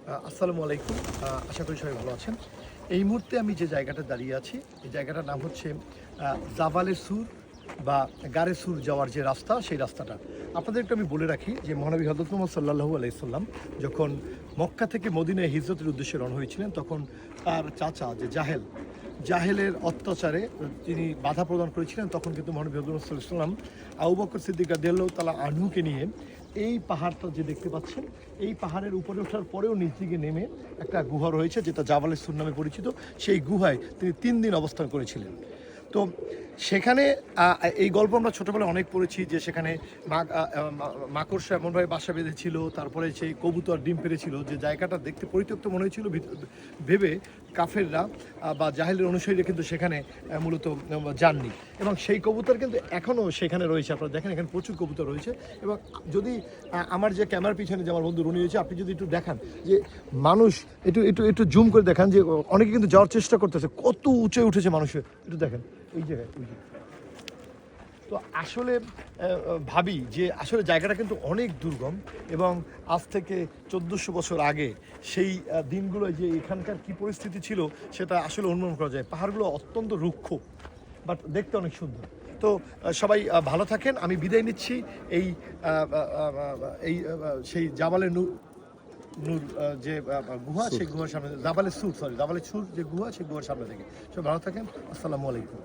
আসসালামু আলাইকুম। আশা করি সবাই ভালো আছেন। এই মুহূর্তে আমি যে জায়গাটা দাঁড়িয়ে আছি, এই জায়গাটার নাম হচ্ছে জাবালে সুর বা গারে সুর যাওয়ার যে রাস্তা, সেই রাস্তাটা। আপনাদের একটু আমি বলে রাখি যে মহানবী হযরত মুহাম্মদ সাল্লাল্লাহু আলাইহি সাল্লাম যখন মক্কা থেকে মদিনায় হিজরতের উদ্দেশ্যে রওনা হয়েছিলেন, তখন তার চাচা যে জাহেলের অত্যাচারে তিনি বাধা প্রদান করেছিলেন। তখন কিন্তু মহানবী হযরত মুহাম্মদ সাল্লাল্লাহু আলাইহি সাল্লাম আবু বকর সিদ্দিক রাদিয়াল্লাহু তাআলা আনহুকে নিয়ে এই পাহাড়টা যে দেখতে পাচ্ছেন, এই পাহাড়ের উপরে ওঠার পরেও নিচ দিকে নেমে একটা গুহা রয়েছে যেটা জাবালে সুর নামে পরিচিত। সেই গুহায় তিনি ৩ দিন অবস্থান করেছিলেন। তো সেখানে এই গল্প আমরা ছোটোবেলায় অনেক পড়েছি যে সেখানে মাকড়সা এমনভাবে বাসা বেঁধেছিল, তারপরে সেই কবুতর ডিম পেড়েছিল, যে জায়গাটা দেখতে পরিত্যক্ত মনে হয়েছিল। ভেবে কাফেররা বা জাহেলের অনুসারীরা কিন্তু সেখানে মূলত যাননি, এবং সেই কবুতর কিন্তু এখনও সেখানে রয়েছে। আপনারা দেখেন এখানে প্রচুর কবুতর রয়েছে। এবং যদি আমার যে ক্যামেরার পিছনে যে আমার বন্ধু রুনি রয়েছে, আপনি যদি একটু দেখান যে মানুষ একটু একটু একটু জুম করে দেখান যে অনেকে কিন্তু যাওয়ার চেষ্টা করতেছে, কত উঁচে উঠেছে মানুষের, একটু দেখেন এই জায়গায়। তো আসলে ভাবি যে আসলে জায়গাটা কিন্তু অনেক দুর্গম, এবং আজ থেকে 1400 বছর আগে সেই দিনগুলো যে এখানকার কি পরিস্থিতি ছিল সেটা আসলে অনুমান করা যায়। পাহাড়গুলো অত্যন্ত রুক্ষ, বাট দেখতে অনেক সুন্দর। তো সবাই ভালো থাকেন। আমি বিদায় নিচ্ছি এই এই সেই জাবালে নূর নূর যে গুহা, সেই গুহার সামনে, জাবালে সুর যে গুহা, সেই গুহার সামনে থেকে। সবাই ভালো থাকেন। আসসালামু আলাইকুম।